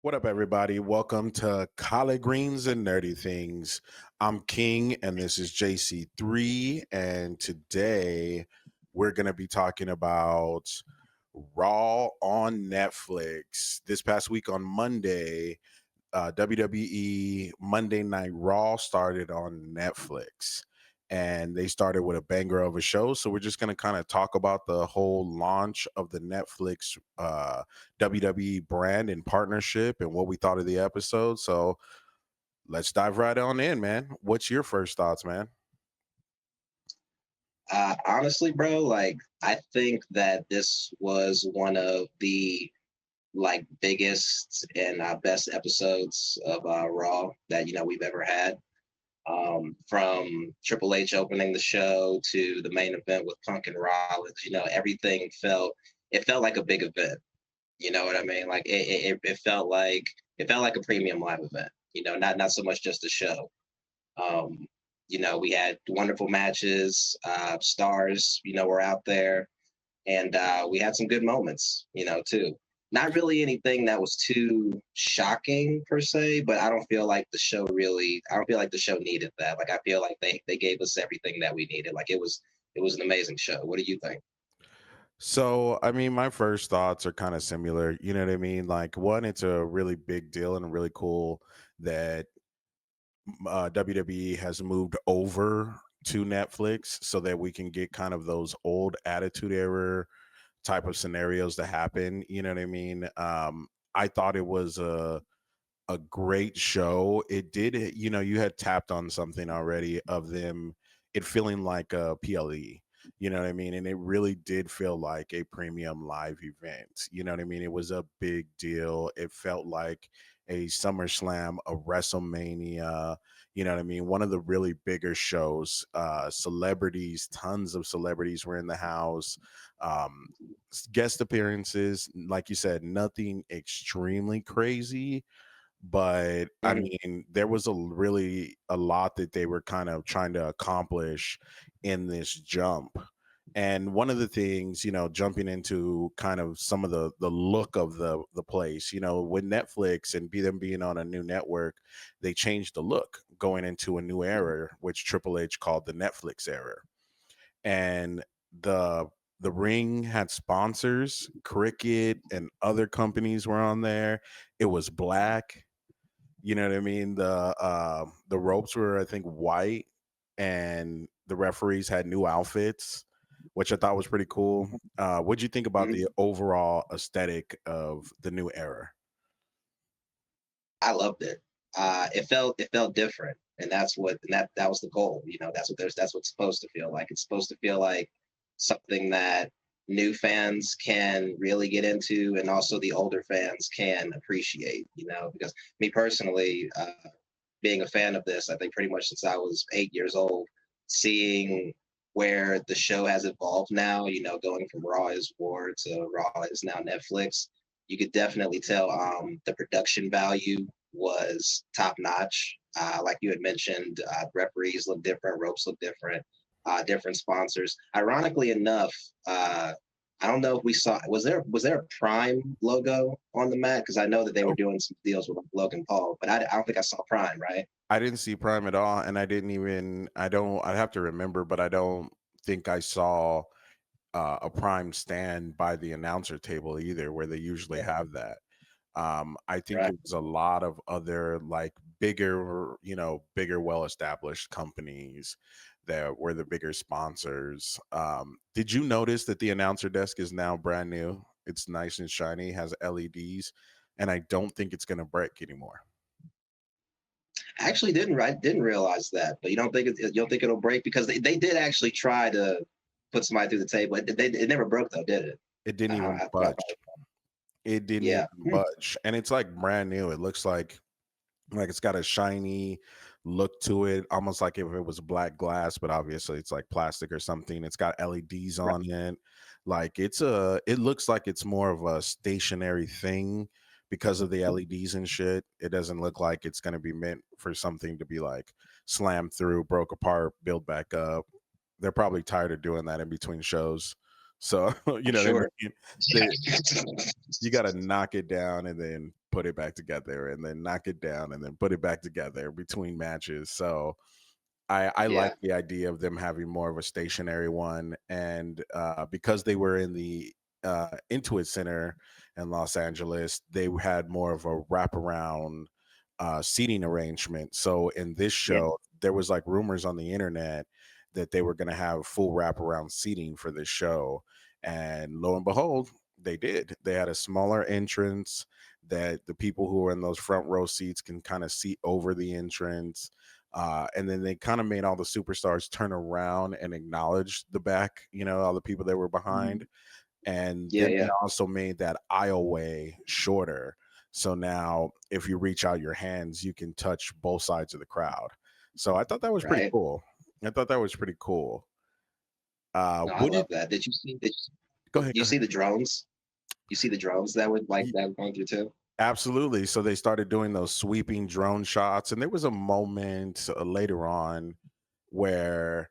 What up, everybody? Welcome to Collard Greens and Nerdy Things. I'm King, and this is JC3. And today we're going to be talking about Raw on Netflix. This past week on Monday, WWE Monday Night Raw started on Netflix, and they started with a banger of a show. So we're just going to kind of talk about the whole launch of the Netflix WWE brand and partnership and what we thought of the episode. So let's dive right on in, man. What's your first thoughts, man? Honestly, bro, I think that this was one of the biggest and best episodes of Raw that we've ever had. From Triple H opening the show to the main event with Punk and Rollins, everything felt like a big event. You know what I mean? Like it felt like a premium live event. Not so much just a show. Um, we had wonderful matches. Stars, were out there, and we had some good moments, too. Not really anything that was too shocking per se, but I don't feel like the show really. I don't feel like the show needed that. Like I feel like they gave us everything that we needed. Like it was an amazing show. What do you think? So, I mean, my first thoughts are kind of similar. You know what I mean? Like, one, it's a really big deal and really cool that WWE has moved over to Netflix so that we can get kind of those old Attitude Era type of scenarios that happen. You know what I mean? I thought it was a great show. It did, you had tapped on something already of them, it feeling like a PLE. You know what I mean? And it really did feel like a premium live event. You know what I mean? It was a big deal. It felt like a SummerSlam, a WrestleMania, you know what I mean? One of the really bigger shows. Celebrities, tons of celebrities were in the house. Um, Guest appearances, like you said, nothing extremely crazy, but I Mhm. mean, there was a lot that they were kind of trying to accomplish in this jump. And one of the things, jumping into kind of some of the look of the place, with Netflix and them being on a new network, they changed the look going into a new era, which Triple H called the Netflix era. And the the ring had sponsors, Cricket and other companies were on there. It was black, you know what I mean? The ropes were, I think, white, and the referees had new outfits, which I thought was pretty cool. What'd you think about the Mhm. overall aesthetic of the new era? I loved it. It felt different, and that was the goal. That's what it's supposed to feel like. It's supposed to feel like something that new fans can really get into, and also the older fans can appreciate. Because me personally, being a fan of this, I think pretty much since I was 8 years old, seeing where the show has evolved now, going from Raw is War to Raw is now Netflix, you could definitely tell the production value was top notch. Like you had mentioned, referees look different, ropes look different, different sponsors. Ironically enough, I don't know if we saw. Was there a Prime logo on the mat? Because I know that they were Nope. doing some deals with Logan Paul, but I don't think I saw Prime. Right? I didn't see Prime at all, and I didn't even. I don't. I'd have to remember, but I don't think I saw a Prime stand by the announcer table either, where they usually Yeah. have that. I think Right. it was a lot of other like bigger, well established companies that were the bigger sponsors. Did you notice that the announcer desk is now brand new? It's nice and shiny, has LEDs, and I don't think it's going to break anymore. I actually didn't realize that, but you don't think it'll break because they did actually try to put somebody through the table. It never broke though, did it? It didn't even I think I budge. It didn't yeah. even budge, and it's like brand new. It looks like it's got a shiny look to it, almost like if it was black glass, but obviously it's like plastic or something. It's got LEDs Right. on it. Like it looks like it's more of a stationary thing because of the LEDs and shit. It doesn't look like it's going to be meant for something to be like slammed through, broke apart, build back up. They're probably tired of doing that in between shows. So, you I'm know what I sure. mean? They, you got to knock it down and then put it back together and then knock it down and then put it back together between matches. So I like Yeah. the idea of them having more of a stationary one, and because they were in the Intuit Center in Los Angeles, they had more of a wraparound seating arrangement. So in this Yeah. show, there was like rumors on the internet that they were going to have full wraparound seating for this show, and lo and behold, they did. They had a smaller entrance that the people who were in those front row seats can kind of see over the entrance. And then they kind of made all the superstars turn around and acknowledge the back, all the people that were behind. Mhm. And Yeah. then they Yeah. also made that aisleway shorter. So now if you reach out your hands, you can touch both sides of the crowd. So I thought that was pretty Right. cool. I thought that was pretty cool. No, I What did love that. Did you see? Go ahead, You go ahead. see the drones? You see the drones that would like Ye- that were going through too? Absolutely. So they started doing those sweeping drone shots, and there was a moment later on where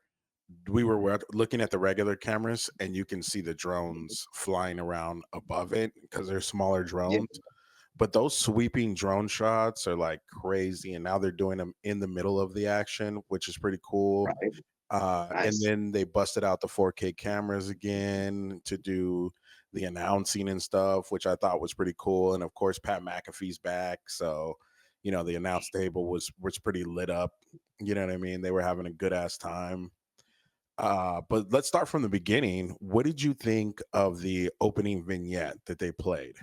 looking at the regular cameras and you can see the drones flying around above it because they're smaller Yeah. drones. But those sweeping drone shots are like crazy, and now they're doing them in the middle of the action, which is pretty cool. Right. And Nice. then they busted out the 4K cameras again to do the announcing and stuff, which I thought was pretty cool. And of course, Pat McAfee's back, so the announce table was pretty lit up. You know what I mean? They were having a good ass time. But let's start from the beginning. What did you think of the opening vignette that they played?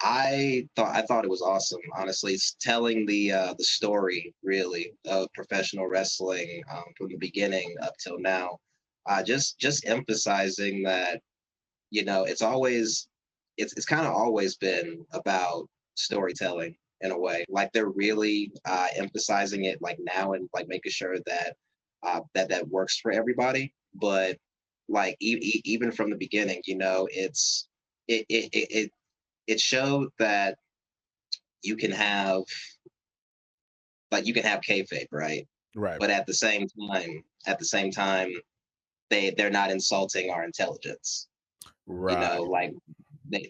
I thought it was awesome. Honestly, it's telling the story really of professional wrestling from the beginning up till now. Just emphasizing that it's kind of always been about storytelling in a way. Like they're really emphasizing it like now and like making sure that that works for everybody. But like even from the beginning, it it it it it showed that you can have you can have kayfabe, right? Right, But at the same time, they're not insulting our intelligence. right, Like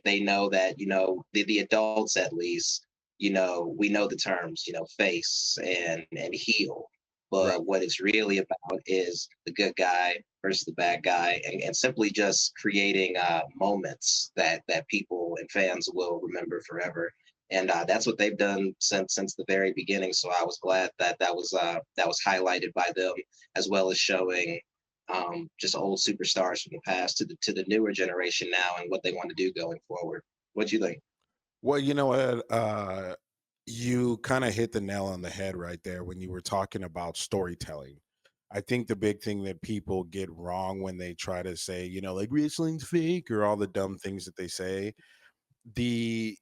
they know that the adults at least we know the terms face and heel, right. but what it's really about is the good guy versus the bad guy, and simply just creating moments that people and fans will remember forever. And that's what they've done since the very beginning. So I was glad that that was highlighted by them, as well as showing just old superstars from the past to the newer generation now and what they want to do going forward. What do you think? Well, you know what? You kind of hit the nail on the head right there when you were talking about storytelling. I think the big thing that people get wrong when they try to say, like wrestling's fake or all the dumb things that they say, the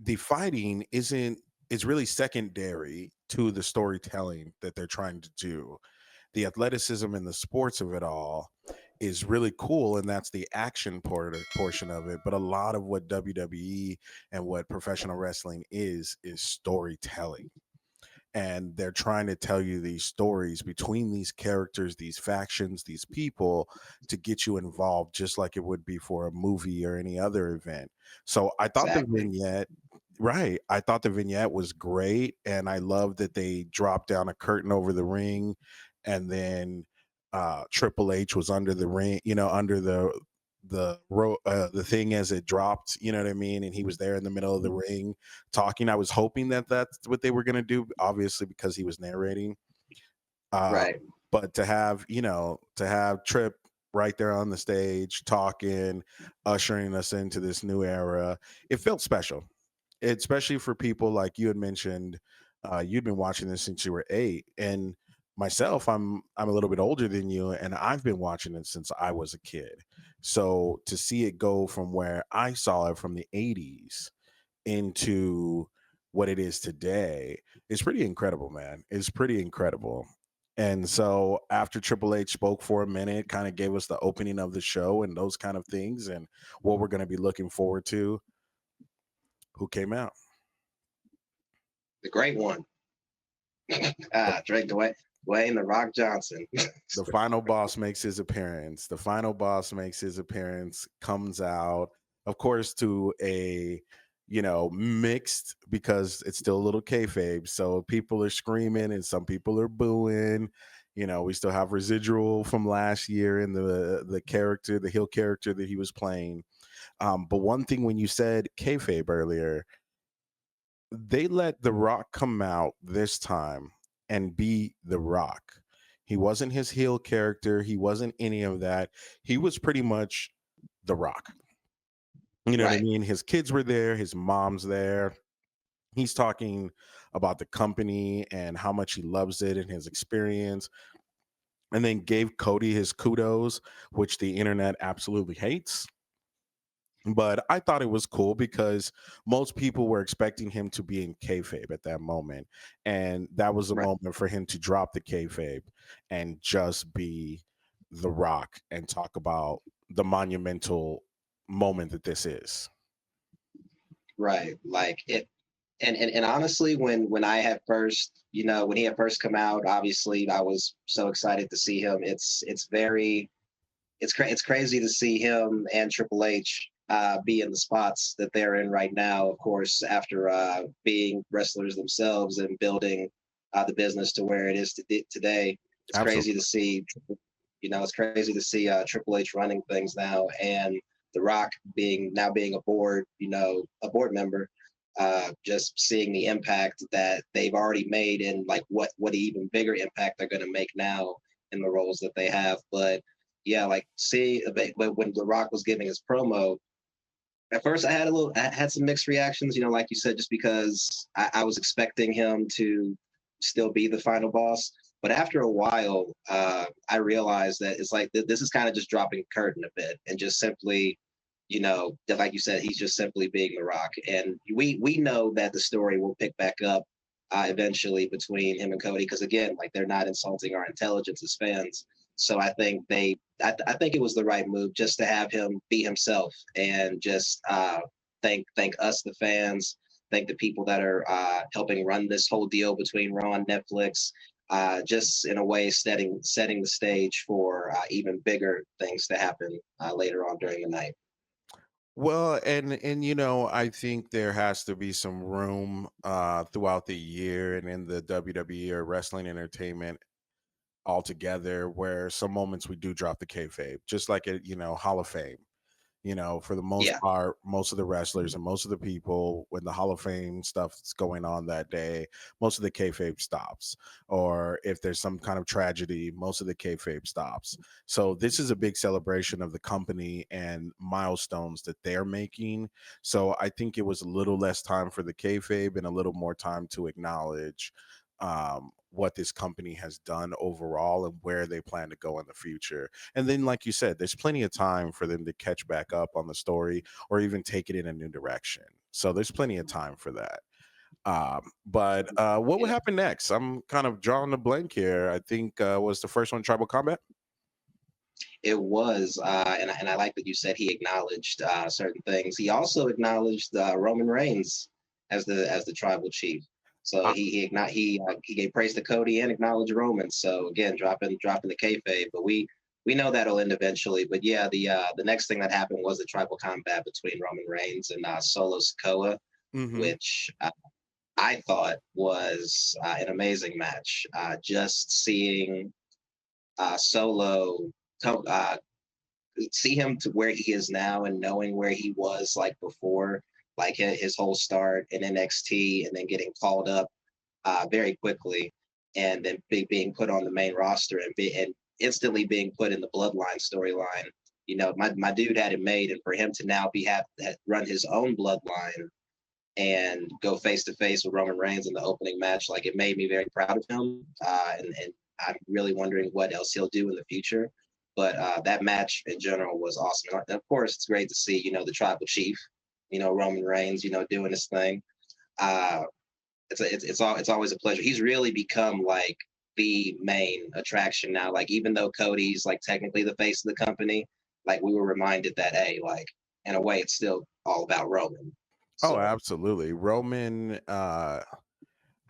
the fighting isn't is really secondary to the storytelling that they're trying to do. The athleticism and the sports of it all is really cool, and that's the action portion of it. But a lot of what WWE and what professional wrestling is storytelling, and they're trying to tell you these stories between these characters, these factions, these people, to get you involved, just like it would be for a movie or any other event. So I thought the Exactly. vignette Right. I thought the vignette was great, and I love that they dropped down a curtain over the ring, and then Triple H was under the ring, under the thing as it dropped, you know what I mean? And he was there in the middle of the ring talking. I was hoping that that's what they were going to do, obviously because he was narrating. Uh, Right. but to have Trip right there on the stage talking, ushering us into this new era, it felt special, especially for people like you had mentioned. You'd been watching this since you were 8, and myself, I'm a little bit older than you, and I've been watching it since I was a kid. So to see it go from where I saw it from the 80s into what it is today is pretty incredible, man. It's pretty incredible. And so after Triple H spoke for a minute, kind of gave us the opening of the show and those kind of things and what we're going to be looking forward to, who came out? The great one. The Drake Dwayne the Rock Johnson. the final boss makes his appearance. The final boss makes his appearance, comes out. of course, to a mixed, because it's still a little kayfabe. So people are screaming and some people are booing. We still have residual from last year in the character, the heel character that he was playing. But one thing, when you said kayfabe earlier, they let The Rock come out this time and be The Rock. He wasn't his heel character. He wasn't any of that. He was pretty much The Rock. You know what I Right, mean? His kids were there, his mom's there. He's talking about the company and how much he loves it and his experience, and then gave Cody his kudos, which the internet absolutely hates. But I thought it was cool because most people were expecting him to be in kayfabe at that moment, and that was a right, moment for him to drop the kayfabe and just be The Rock and talk about the monumental moment that this is. right. Like it, and honestly, when I had first, when he had first come out, obviously I was so excited to see him. It's crazy to see him and Triple H be in the spots that they're in right now. Of course, after being wrestlers themselves and building the business to where it is today, it's crazy to Absolutely. see. It's crazy to see Triple H running things now, and The Rock being a a board member. Just seeing the impact that they've already made, and like what even bigger impact they're going to make now in the roles that they have. But yeah, like see, when The Rock was giving his promo, at first I had some mixed reactions, like you said, just because I was expecting him to still be the final boss. But after a while, I realized that it's like this is kind of just dropping the curtain a bit and just simply, that like you said, he's just simply being The Rock. And we know that the story will pick back up eventually between him and Cody, because again, like they're not insulting our intelligence as fans. So I think it was the right move just to have him be himself and just thank us the fans, thank the people that are helping run this whole deal between Raw and Netflix. Just in a way, setting the stage for even bigger things to happen later on during the night. Well, and I think there has to be some room throughout the year and in the WWE or wrestling entertainment altogether, where some moments we do drop the kayfabe, just like at Hall of Fame. For the most Yeah, part, most of the wrestlers and most of the people, when the Hall of Fame stuff is going on that day, most of the kayfabe stops. Or if there's some kind of tragedy, most of the kayfabe stops. So this is a big celebration of the company and milestones that they're making. So I think it was a little less time for the kayfabe and a little more time to acknowledge what this company has done overall and where they plan to go in the future. And then, like you said, there's plenty of time for them to catch back up on the story or even take it in a new direction. So there's plenty of time for that. But what would yeah. happen next? I'm kind of drawing a blank here. I think was the first one Tribal Combat? It was, and I like that you said he acknowledged certain things. He also acknowledged Roman Reigns as the tribal chief. So Uh, he gave praise to Cody and acknowledged Roman. So again, dropping the kayfabe, but we know that'll end eventually. But yeah, the next thing that happened was the tribal combat between Roman Reigns and Solo Sikoa, mhm. which I thought was an amazing match. Just seeing Solo see him to where he is now and knowing where he was like before, like his whole start in NXT and then getting called up very quickly and then being put on the main roster and instantly being put in the bloodline storyline. My dude had it made, and for him to now run his own bloodline and go face to face with Roman Reigns in the opening match, like it made me very proud of him. And I'm really wondering what else he'll do in the future. But that match in general was awesome. And of course, it's great to see, the tribal chief, Roman Reigns, doing his thing. Uh, it's always a pleasure. He's really become like the main attraction now. Like even though Cody's like technically the face of the company, like we were reminded that hey, like in a way, it's still all about Roman. Oh, So absolutely. Roman,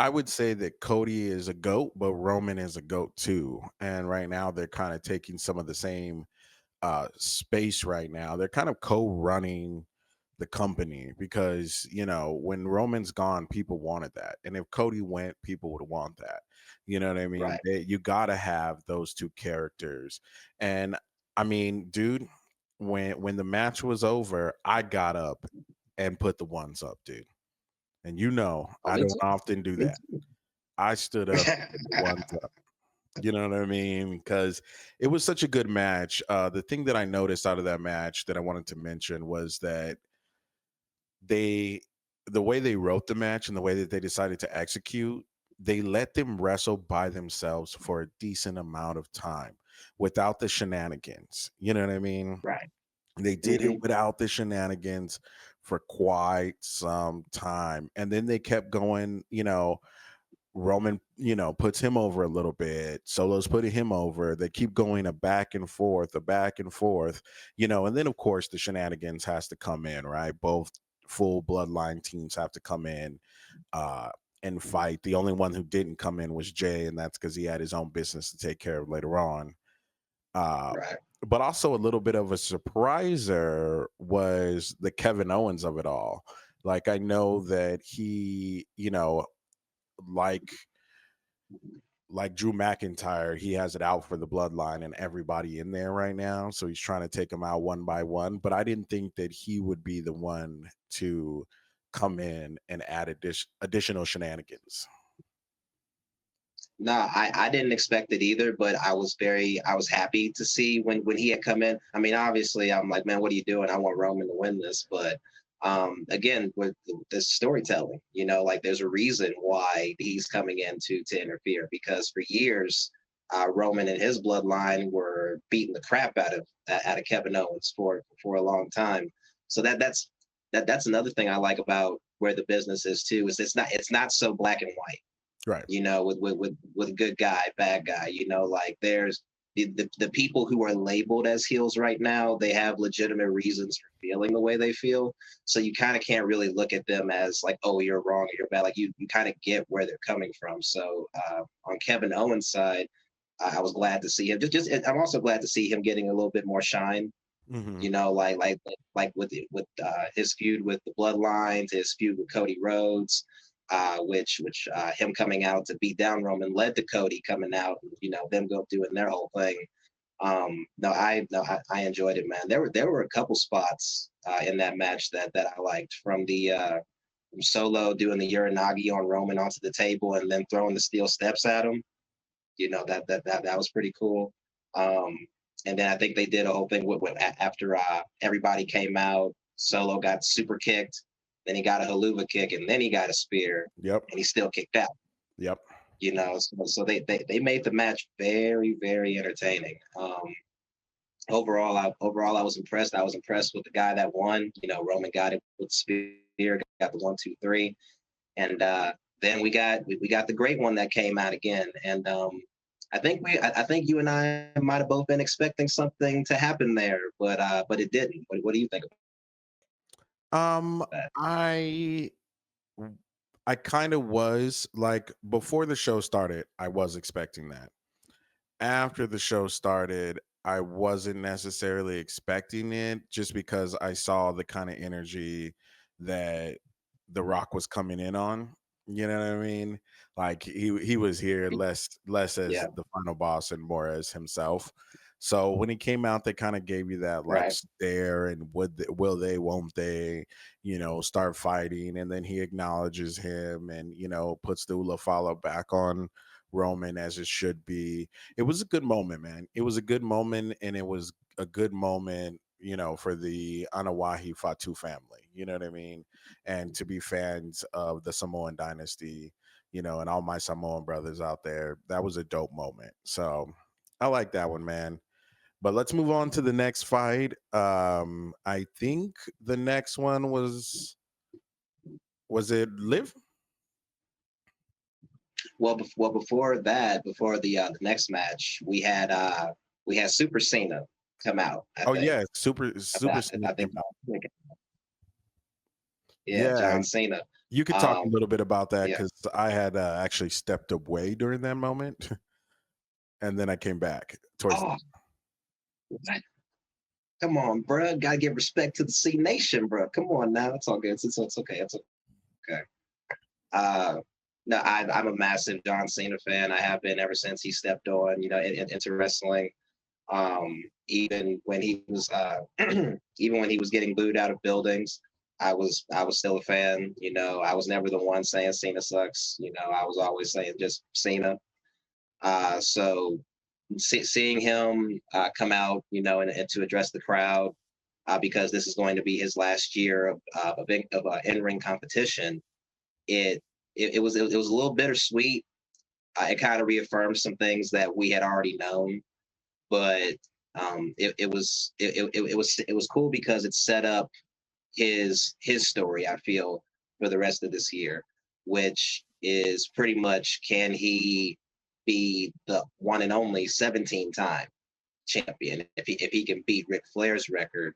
I would say that Cody is a goat, but Roman is a goat too. And right now they're kind of taking some of the same space right now. They're kind of co-running the company, because when Roman's gone, people wanted that, and if Cody went, people would want that. You know what I mean? Right. You gotta have those two characters, and I mean, dude, when the match was over, I got up and put the ones up, dude. And Oh, I me don't too. often do Me that. I stood up and put the ones up. You know what I mean? Because it was such a good match. The thing that I noticed out of that match that I wanted to mention was that they the way they wrote the match and the way that they decided to execute, they let them wrestle by themselves for a decent amount of time without the shenanigans. You know what I mean? Right. They did it Hmm. without the shenanigans for quite some time. And then they kept going, Roman, puts him over a little bit. Solo's putting him over. They keep going a back and forth, and then of course the shenanigans has to come in, right? Both full bloodline teams have to come in uh and fight. The only one who didn't come in was Jay, and that's because he had his own business to take care of later on. Uh Right. but also a little bit of a surpriser was the Kevin Owens of it all. Like I know that he, like Drew McIntyre, he has it out for the bloodline and everybody in there right now. So he's trying to take them out one by one. But I didn't think that he would be the one to come in and add additional shenanigans. No, I didn't expect it either, but I was happy to see when he had come in. I mean, obviously, I'm like, man, what are you doing? I want Roman to win this, but again, with the storytelling, like there's a reason why he's coming in to interfere because for years, Roman and his bloodline were beating the crap out of Kevin Owens for a long time. So that's another thing I like about where the business is too, is it's not so black and white, Right. with good guy, bad guy. Like there's the people who are labeled as heels right now, they have legitimate reasons for feeling the way they feel. So you kind of can't really look at them as like, oh, you're wrong or you're bad. Like you kind of get where they're coming from. So on Kevin Owens' side, I was glad to see him. I'm also glad to see him getting a little bit more shine. Hmm. Like with his feud with the Bloodlines, his feud with Cody Rhodes, which him coming out to beat down Roman led to Cody coming out, and them go doing their whole thing. No, I enjoyed it, man. There were a couple spots in that match that I liked from Solo doing the Uranagi on Roman onto the table and then throwing the steel steps at him. That was pretty cool. Um, and then I think they did a whole thing after everybody came out. Solo got super kicked, then he got a haluva kick, and then he got a spear, Yep. and he still kicked out. Yep. So they made the match very very entertaining. Overall, I was impressed. I was impressed with the guy that won. Roman got it with the spear, got the 1, 2, 3, and then we got the great one that came out again, and I think you and I might have both been expecting something to happen there, but it didn't. What do you think about Um, that? I I kind of was like before the show started, I was expecting that. After the show started, I wasn't necessarily expecting it just because I saw the kind of energy that The Rock was coming in on. You know what I mean? Like he was here less as Yeah, the final boss and more as himself. So when he came out, they kind of gave you that like right. stare and will they, won't they, start fighting, and then he acknowledges him and puts the Ula follow back on Roman as it should be. It was a good moment, man. It was a good moment, and it was a good moment, for the Anawahi Fatu family. You know what I mean? And to be fans of the Samoan dynasty, and all my Samoan brothers out there, that was a dope moment. So I like that one, man. But let's move on to the next fight. I think the next one was it Live? Well, before that, before the next match, we had Super Cena come out. I Oh think. yeah, Super Cena I came think. out. Yeah, Yeah, John Cena. you could talk a Um, little bit about that yeah. because I had actually stepped away during that moment, and then I came back towards. Oh, what? Come on, bro. Gotta give respect to the C Nation, bro. Come on now. It's all good. It's okay. It's okay. Uh, no, I'm a massive John Cena fan. I have been ever since he stepped on, into wrestling. Even when he was, even when he was getting booed out of buildings, I was still a fan. I was never the one saying Cena sucks. I was always saying just Cena. So seeing him come out, and to address the crowd, because this is going to be his last year of in-ring competition. It it was a little bittersweet. It kind of reaffirmed some things that we had already known, but it was cool because it set up his story. I feel for the rest of this year, which is pretty much, can he be the one and only 17-time champion if he can beat Ric Flair's record.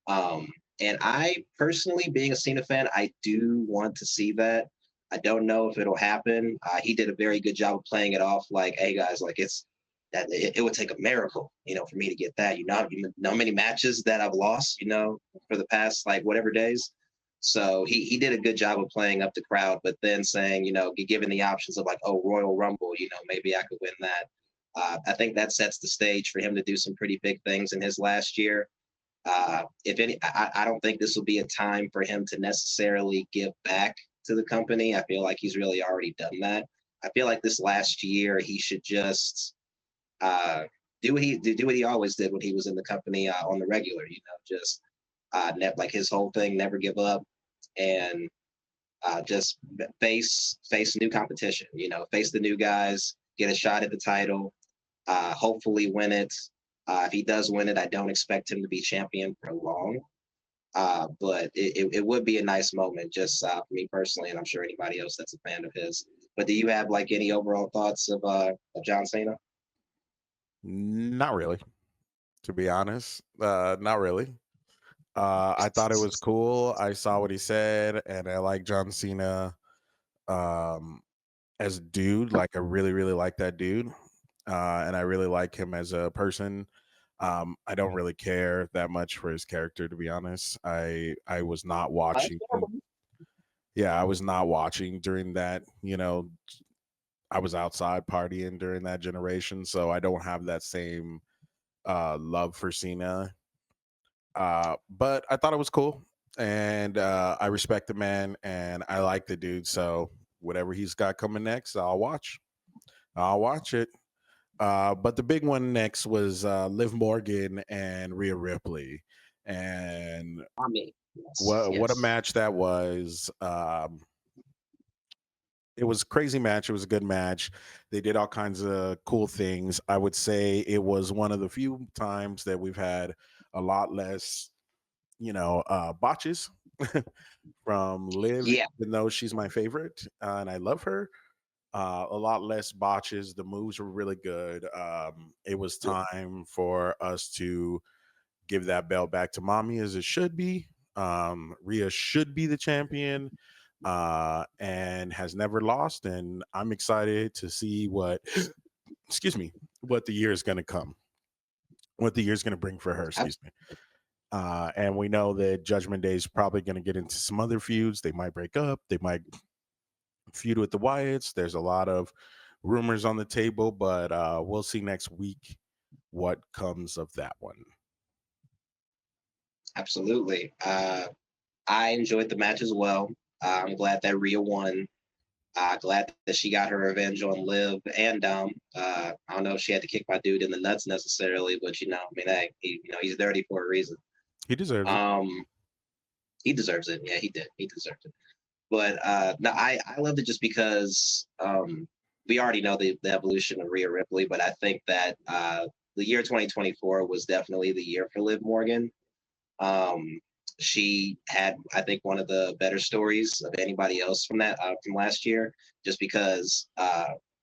um, and I personally, being a Cena fan, I do want to see that. I don't know if it'll happen. He did a very good job of playing it off like, hey guys, like it would take a miracle, for me to get that. You know how many matches that I've lost, for the past like whatever days. So he did a good job of playing up the crowd, but then saying, given the options of like, oh, Royal Rumble, maybe I could win that. I think that sets the stage for him to do some pretty big things in his last year. If any, I don't think this will be a time for him to necessarily give back to the company. I feel like he's really already done that. I feel like this last year he should just do what he always did when he was in the company on the regular. Just like his whole thing, never give up, and just face new competition. Face the new guys, get a shot at the title, hopefully win it. If he does win it, I don't expect him to be champion for long. But it would be a nice moment just for me personally, and I'm sure anybody else that's a fan of his. But do you have like any overall thoughts of John Cena? Not really, to be honest. Not really. I thought it was cool. I saw what he said, and I like John Cena um, as a dude. Like, I really, really like that dude, and I really like him as a person. I don't really care that much for his character, to be honest. I was not watching. Yeah, I was not watching during that. I was outside partying during that generation, so I don't have that same love for Cena. But I thought it was cool, and I respect the man, and I like the dude. So whatever he's got coming next, I'll watch. I'll watch it. But the big one next was Liv Morgan and Rhea Ripley, and I mean, yes, what a yes. match that was. It was a crazy match. It was a good match. They did all kinds of cool things. I would say it was one of the few times that we've had a lot less, botches from Liv, Yeah, even though she's my favorite and I love her. A lot less botches. The moves were really good. It was time for us to give that belt back to mommy as it should be. Rhea should be the champion and has never lost. And I'm excited to see what, excuse me, what the year is going to come, what the year is going to bring for her, ab- excuse me. And we know that Judgment Day is probably going to get into some other feuds. They might break up. They might feud with the Wyatts. There's a lot of rumors on the table, but we'll see next week what comes of that one. absolutely. I enjoyed the match as well. I'm glad that Rhea won. Glad that she got her revenge on Liv and Dom. I don't know if she had to kick my dude in the nuts necessarily, but I mean, hey, he's dirty for a reason. He deserves it. Um, he deserves it. Yeah, he did. He deserved it. But no, I loved it just because we already know the evolution of Rhea Ripley, but I think that the year 2024 was definitely the year for Liv Morgan. Um, she had, I think, one of the better stories of anybody else from last year, just because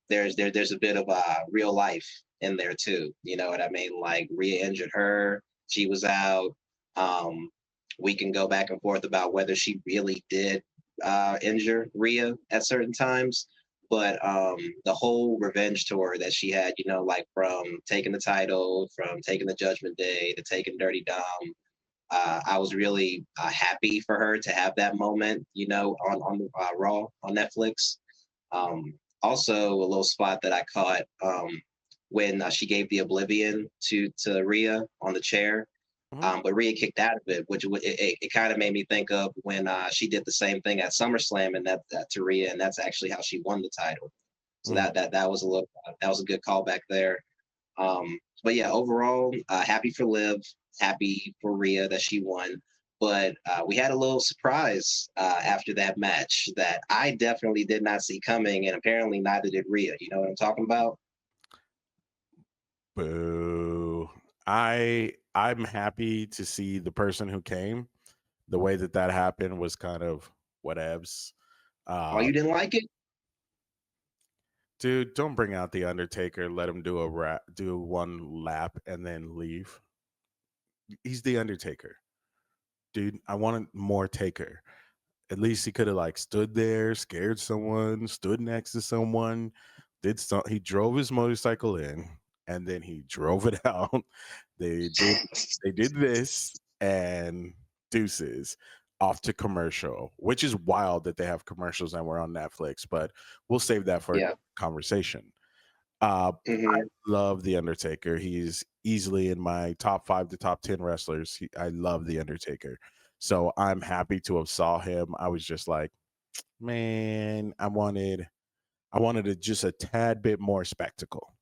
there's a bit of real life in there too. You know what I mean? Like Rhea injured her, she was out. Um, we can go back and forth about whether she really did injure Rhea at certain times, But the whole revenge tour that she had, you know, like from taking the title, from taking the Judgment Day to taking Dirty Dom, I was really happy for her to have that moment, you know, on Raw on Netflix. Also, a little spot that I caught when she gave the Oblivion to Rhea on the chair, Mhm, but Rhea kicked out of it, which it kind of made me think of when she did the same thing at SummerSlam and that to Rhea, and that's actually how she won the title. So mhm. that was a little that was a good callback there. But yeah, overall, happy for Liv, happy for Rhea that she won. But we had a little surprise after that match that I definitely did not see coming, and apparently neither did Rhea. You know what I'm talking about? Boo. I'm happy to see the person who came. The way that that happened was kind of whatevs. Oh, Uh, you didn't like it? dude, don't bring out the Undertaker. Let him do one lap, and then leave. He's the Undertaker, dude. I wanted more Taker. At least he could have like stood there, scared someone, stood next to someone, did some he drove his motorcycle in and then he drove it out. They did they did this and deuces off to commercial, which is wild that they have commercials and we're on Netflix, but we'll save that for a Yeah. conversation. I Hmm. love The Undertaker. He's easily in my top 5 to top 10 wrestlers. I love The Undertaker. So I'm happy to have saw him. I was just like, man, I wanted just a tad bit more spectacle.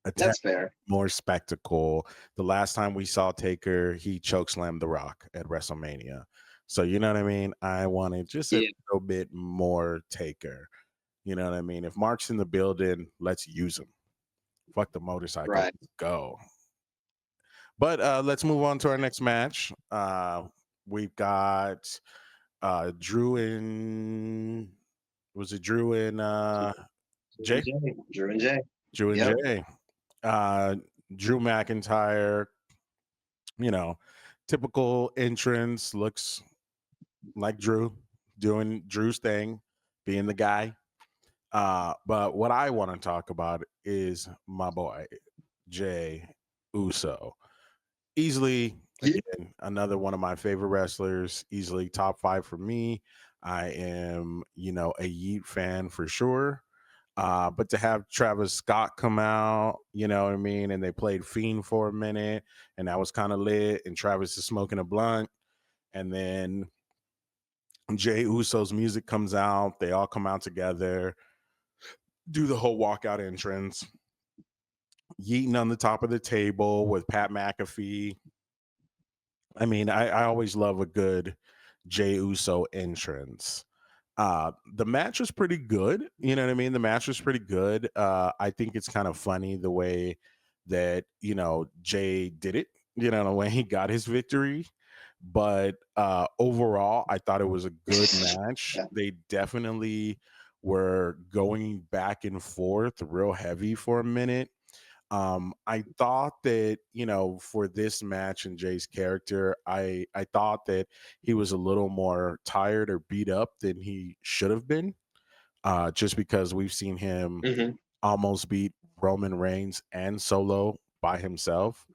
A tad That's fair. more spectacle. The last time we saw Taker, he chokeslammed The Rock at WrestleMania. So you know what I mean? I wanted just a Yeah. little bit more Taker. You know what I mean? If Mark's in the building, let's use him. Fuck the motorcycle. Right. Let's go. But let's move on to our next match. We've got Drew and was it Drew and Drew and Jay? Jay. Drew and Jay. Drew and Yep. Jay. Uh, Drew McIntyre, you know, typical entrance, looks like Drew doing Drew's thing, being the guy. But what I want to talk about is my boy, Jay Uso. Easily, Yeah. again, another one of my favorite wrestlers, easily top 5 for me. I am, a Yeet fan for sure. But to have Travis Scott come out, you know what I mean, and they played Fiend for a minute, and that was kind of lit, and Travis is smoking a blunt, and then Jay Uso's music comes out, they all come out together, do the whole walkout entrance, Yeeting on the top of the table with Pat McAfee. I mean, I always love a good Jey Uso entrance. The match was pretty good. You know what I mean? The match was pretty good. I think it's kind of funny the way that, Jay did it, the way he got his victory. But overall, I thought it was a good match. Yeah. They definitely were going back and forth real heavy for a minute. I thought that, for this match and Jay's character, I thought that he was a little more tired or beat up than he should have been. Just because we've seen him Hmm. almost beat Roman Reigns and Solo by himself.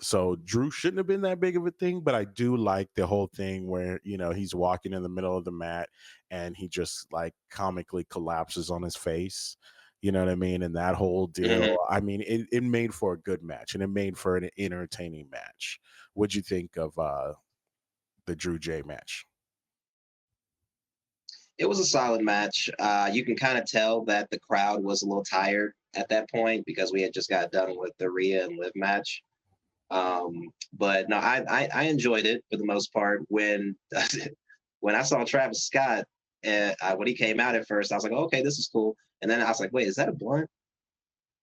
So Drew shouldn't have been that big of a thing, but I do like the whole thing where, he's walking in the middle of the mat and he just like comically collapses on his face. You know what I mean? And that whole deal. Hmm. I mean, it made for a good match and it made for an entertaining match. What'd you think of the Drew J match? It was a solid match. You can kind of tell that the crowd was a little tired at that point because we had just got done with the Rhea and Liv match. But no, I enjoyed it for the most part. When when I saw Travis Scott, when he came out at first, I was like, okay, this is cool. And then I was like, wait, is that a blunt?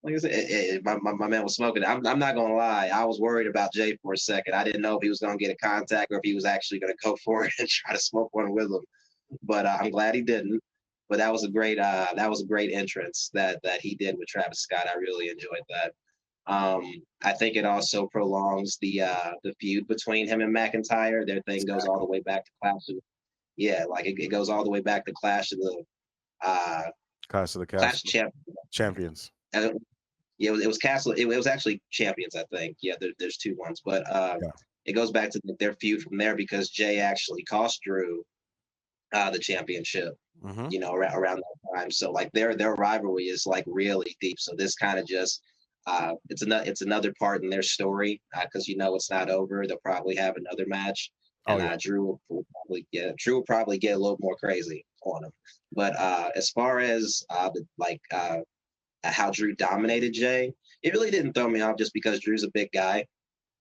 Like I said, my man was smoking. I'm not gonna lie, I was worried about Jay for a second. I didn't know if he was gonna get a contact or if he was actually gonna go for it and try to smoke one with him. But I'm glad he didn't. But that was a great entrance that he did with Travis Scott. I really enjoyed that. I think it also prolongs the feud between him and McIntyre. Their thing goes all Exactly. the way back to Clash of, yeah, like it goes all the way back to Clash of the uh, Clash of the Clash Castle Champ. Champions. Uh, yeah, it was Castle. It was actually Champions, I think. Yeah, there's two ones, but Yeah. it goes back to their feud from there because Jay actually cost Drew the championship. Hmm. Around that time. So like their rivalry is like really deep. So this kind of just it's another part in their story because it's not over. They'll probably have another match, Oh and yeah. Drew will probably get a little more crazy on him. But as far as how Drew dominated Jay, it really didn't throw me off just because Drew's a big guy.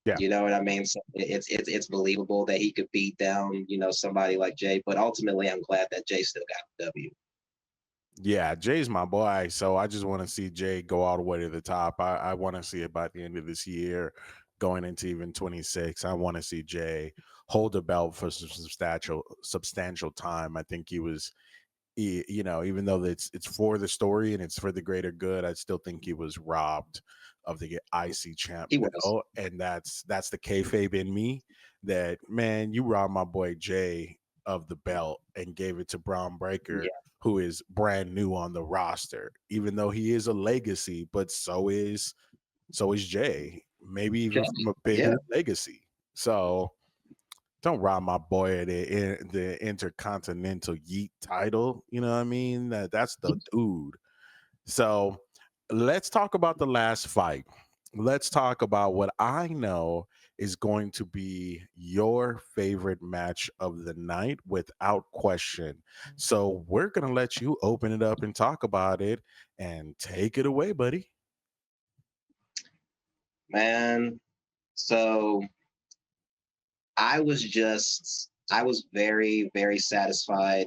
Yeah. You know what I mean? So it's believable that he could beat down, somebody like Jay. But ultimately, I'm glad that Jay still got the W. Yeah, Jay's my boy, so I just want to see Jay go all the way to the top. I want to see it by the end of this year, going into even 26. I want to see Jay hold the belt for some substantial time. I think even though it's for the story and it's for the greater good, I still think he was robbed of the IC champ He was. belt, and that's the kayfabe in me. That man, you robbed my boy Jay of the belt and gave it to Braun Breaker, Yeah, who is brand new on the roster, even though he is a legacy, but so is Jay, maybe even Jay. from a Yeah, bigger legacy. So don't rob my boy of the intercontinental yeet title. You know what I mean? That's the dude. So let's talk about the last fight. Let's talk about what I know is going to be your favorite match of the night without question. So we're going to let you open it up and talk about it and take it away, buddy. man. So I was very, very satisfied,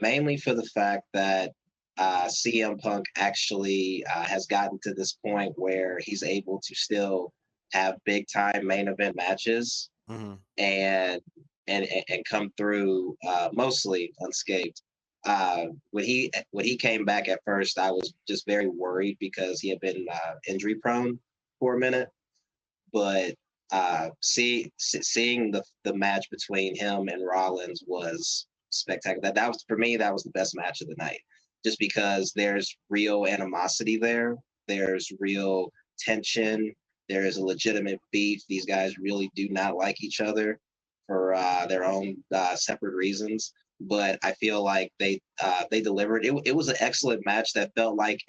mainly for the fact that CM Punk actually has gotten to this point where he's able to still have big time main event matches Hmm. and and come through mostly unscathed. When he came back at first, I was just very worried because he had been injury prone for a minute. But seeing the match between him and Rollins was spectacular. That was for me. That was the best match of the night, just because there's real animosity there. There's real tension. There is a legitimate beef. These guys really do not like each other for their own separate reasons. But I feel like they delivered. It was an excellent match that felt like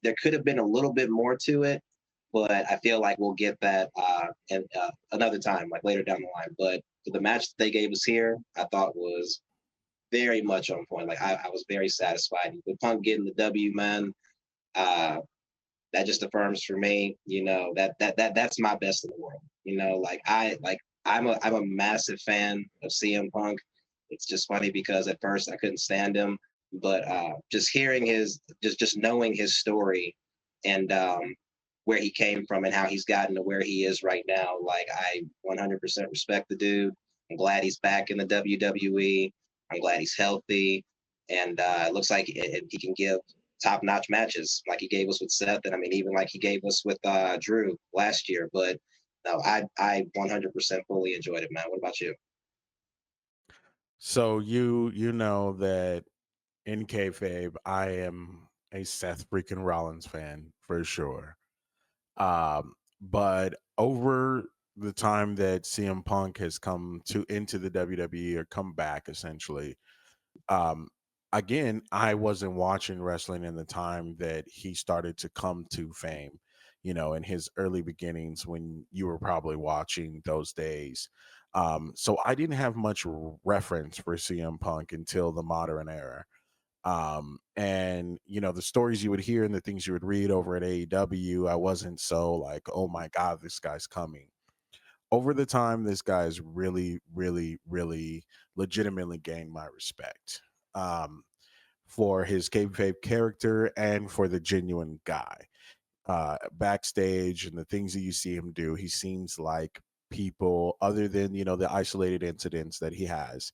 there could have been a little bit more to it, but I feel like we'll get that and another time, like later down the line. But for the match that they gave us here, I thought was very much on point. Like I was very satisfied with Punk getting the W, man. Uh, that just affirms for me, that's my best in the world. I'm a massive fan of CM Punk. It's just funny because at first I couldn't stand him, but just hearing just knowing his story and where he came from and how he's gotten to where he is right now, like I 100% respect the dude. I'm glad he's back in the WWE. I'm glad he's healthy, and it looks like he can give top notch matches like he gave us with Seth, and I mean even like he gave us with Drew last year. But no, I 100% fully enjoyed it, man. What about you? So you know that in kayfabe, I am a Seth freaking Rollins fan for sure. But over the time that CM Punk has come to into the WWE or come back essentially, um, again, I wasn't watching wrestling in the time that he started to come to fame, in his early beginnings when you were probably watching those days. So I didn't have much reference for CM Punk until the modern era. And the stories you would hear and the things you would read over at AEW, I wasn't so like, oh my god, this guy's coming. Over the time, this guy's really, really, really legitimately gained my respect, for his kayfabe character and for the genuine guy. Backstage and the things that you see him do, he seems like people, other than the isolated incidents that he has,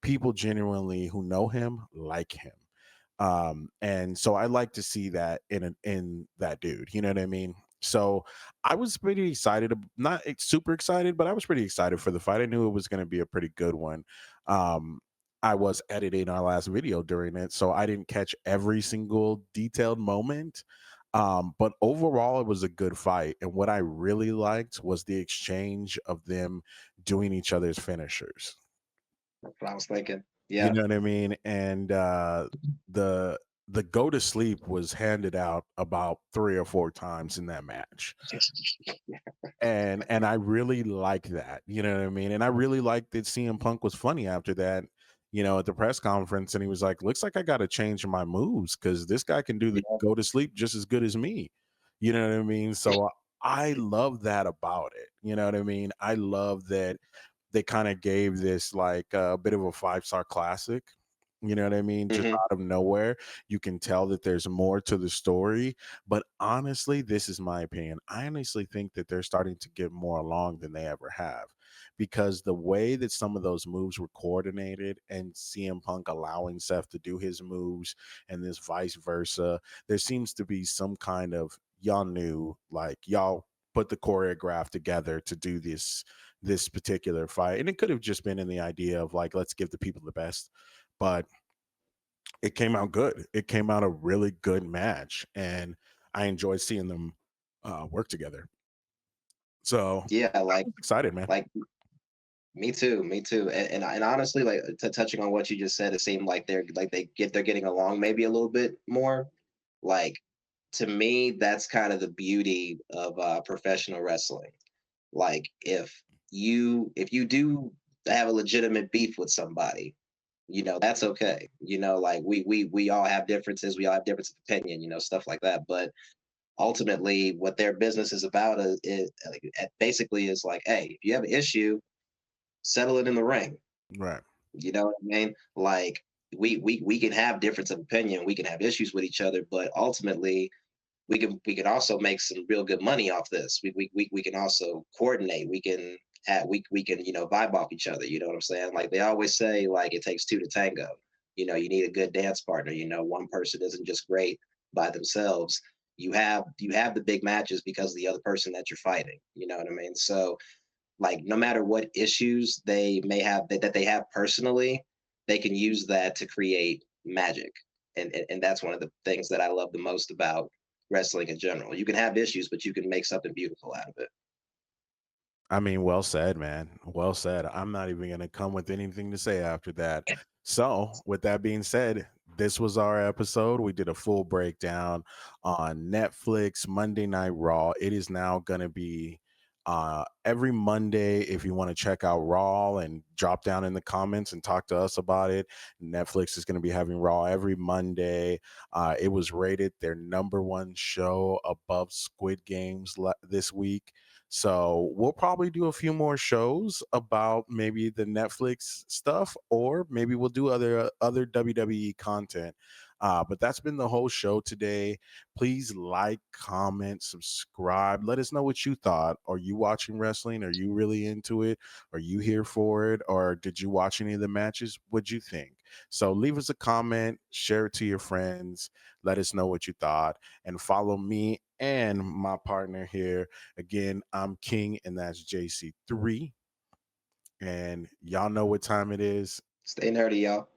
people genuinely who know him like him. And so I like to see that in that dude, you know what I mean? So I was pretty excited, not super excited, but I was pretty excited for the fight. I knew it was going to be a pretty good one. um I was editing our last video during it, so I didn't catch every single detailed moment. But overall, it was a good fight. And what I really liked was the exchange of them doing each other's finishers. That's what I was thinking. You Yeah. know what I mean? And the the go to sleep was handed out about 3 or 4 times in that match, and I really like that, you know what I mean? And I really liked that CM Punk was funny after that, at the press conference, and he was like, "Looks like I got to change my moves because this guy can do the Yeah. go to sleep just as good as me." You know what I mean? So I love that about it. You know what I mean? I love that they kind of gave this like a bit of a 5-star classic. You know what I mean? Just Hmm. out of nowhere, you can tell that there's more to the story. But honestly, this is my opinion. I honestly think that they're starting to get more along than they ever have because the way that some of those moves were coordinated and CM Punk allowing Seth to do his moves and this vice versa, there seems to be some kind of y'all knew, like y'all put the choreograph together to do this particular fight. And it could have just been in the idea of like, let's give the people the best. But it came out good. It came out a really good match, and I enjoyed seeing them work together. So Yeah. I'm excited, man. Like me too. Me too. And honestly, like touching on what you just said, it seemed like they're getting along maybe a little bit more. Like to me, that's kind of the beauty of professional wrestling. Like if you do have a legitimate beef with somebody, that's okay. Like we all have differences, we all have difference of opinion, stuff like that. But ultimately, what their business is about is like, basically is like, hey, if you have an issue, settle it in the ring. Right. You know what I mean? Like we can have difference of opinion, we can have issues with each other, but ultimately we can also make some real good money off this. We can also coordinate. We can vibe off each other. You know what I'm saying? Like they always say, like it takes two to tango. You need a good dance partner. One person isn't just great by themselves. You have the big matches because of the other person that you're fighting. You know what I mean? So like no matter what issues they may have that they have personally, they can use that to create magic. And that's one of the things that I love the most about wrestling in general. You can have issues, but you can make something beautiful out of it. I mean, well said, man. Well said. I'm not even going to come with anything to say after that. So, with that being said, this was our episode. We did a full breakdown on Netflix, Monday Night Raw. It is now going to be every Monday. If you want to check out Raw and drop down in the comments and talk to us about it, Netflix is going to be having Raw every Monday. It was rated their number one show above Squid Games this week. So we'll probably do a few more shows about maybe the Netflix stuff, or maybe we'll do other WWE content. But that's been the whole show today. Please like, comment, subscribe. Let us know what you thought. Are you watching wrestling? Are you really into it? Are you here for it? Or did you watch any of the matches? What'd you think? So leave us a comment, share it to your friends. Let us know what you thought, and follow me and my partner here. Again, I'm King, and that's JC3. And y'all know what time it is. Stay nerdy, y'all.